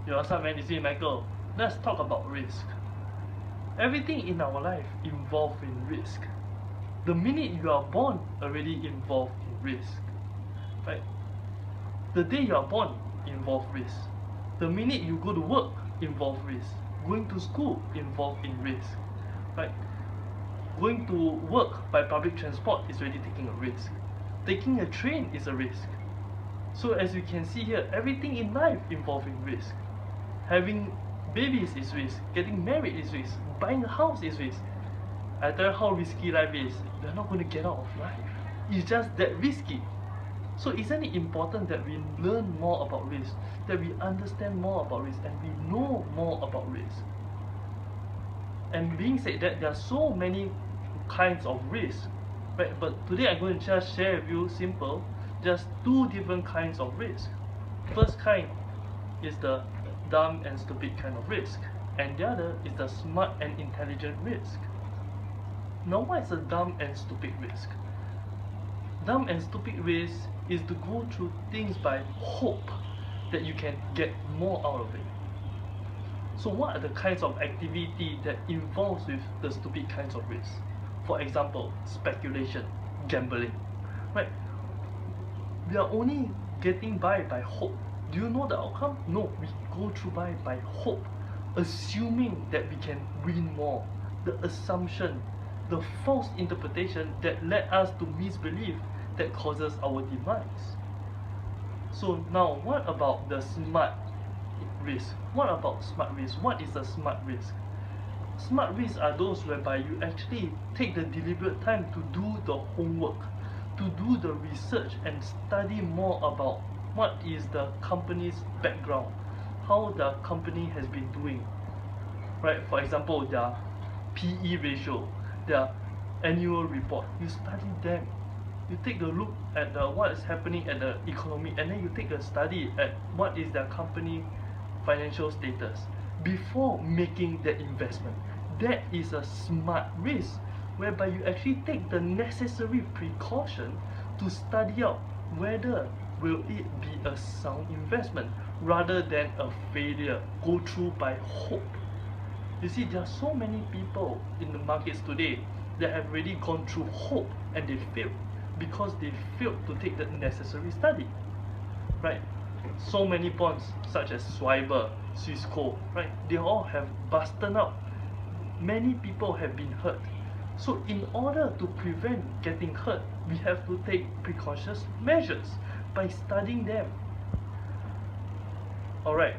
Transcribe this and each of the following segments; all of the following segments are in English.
Yo, what's up, man? It's me, Michael. Let's talk about risk. Everything in our life involves in risk. The minute you are born, already involved in risk. Right? The day you are born, involve risk. The minute you go to work, involve risk. Going to school, involved in risk. Right? Going to work by public transport is already taking a risk. Taking a train is a risk. So as you can see here, everything in life involving risk. Having babies is risk, getting married is risk, buying a house is risk. I tell you how risky life is. You're not going to get out of life. It's just that risky. So isn't it important that we learn more about risk, that we understand more about risk, and we know more about risk? And being said that, there are so many kinds of risk, right? But today I'm going to just share with you just two different kinds of risk. First kind is the dumb and stupid kind of risk, and the other is the smart and intelligent risk. Now, what is a dumb and stupid risk? Dumb and stupid risk is to go through things by hope that you can get more out of it. So what are the kinds of activity that involves with the stupid kinds of risk? For example, speculation, gambling, right? We are only getting by hope. Do you know the outcome? No, we go through by hope, assuming that we can win more. The assumption, the false interpretation that led us to misbelief that causes our demise. So now, what about the smart risk? What about smart risk? What is a smart risk? Smart risks are those whereby you actually take the deliberate time to do the homework, to do the research and study more about what is the company's background, how the company has been doing. Right? For example, their PE ratio, their annual report. You study them. You take a look at what is happening at the economy, and then you take a study at what is their company financial status before making that investment. That is a smart risk, whereby you actually take the necessary precaution to study out whether will it be a sound investment rather than a failure, go through by hope. You see, there are so many people in the markets today that have already gone through hope and they failed because they failed to take the necessary study, right? So many bonds such as Swiber, Cisco, right? They all have busted out. Many people have been hurt. So in order to prevent getting hurt, we have to take precautious measures by studying them. Alright,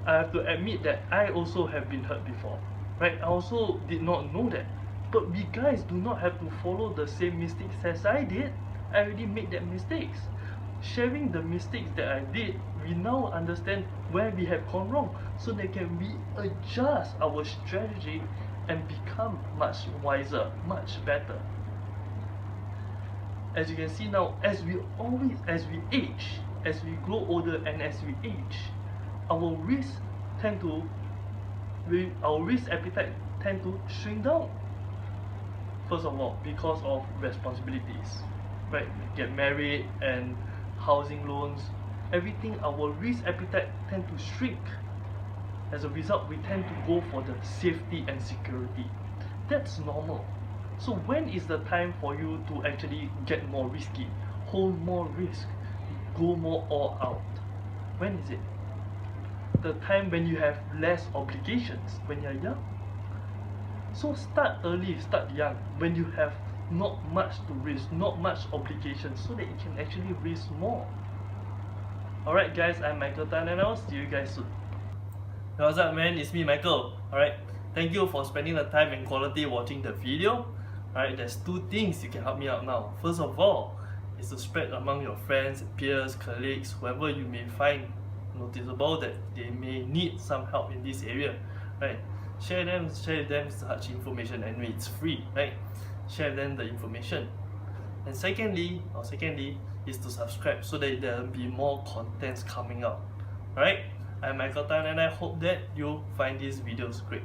I have to admit that I also have been hurt before, right? I also did not know that. But we guys do not have to follow the same mistakes as I did. I already made that mistakes. Sharing the mistakes that I did, we now understand where we have gone wrong, so that can we adjust our strategy and become much wiser, much better. As you can see now, as we age, as we grow older and as we age, our risk appetite tend to shrink down. First of all, because of responsibilities, right? We get married and housing loans, everything, our risk appetite tend to shrink. As a result, we tend to go for the safety and security. That's normal. So when is the time for you to actually get more risky, hold more risk, go more all out? When is it? The time when you have less obligations, when you're young. So start early, start young, when you have not much to risk, not much obligations, so that you can actually risk more. Alright guys, I'm Michael Tan and I'll see you guys soon. What's up, man? It's me, Michael. Alright, thank you for spending the time and quality watching the video. Alright, there's two things you can help me out now. First of all, is to spread among your friends, peers, colleagues, whoever you may find noticeable that they may need some help in this area. Right? Share them such information, and it's free, right? Share them the information. And secondly is to subscribe so that there will be more contents coming out. Alright? I'm Michael Tan and I hope that you find these videos great.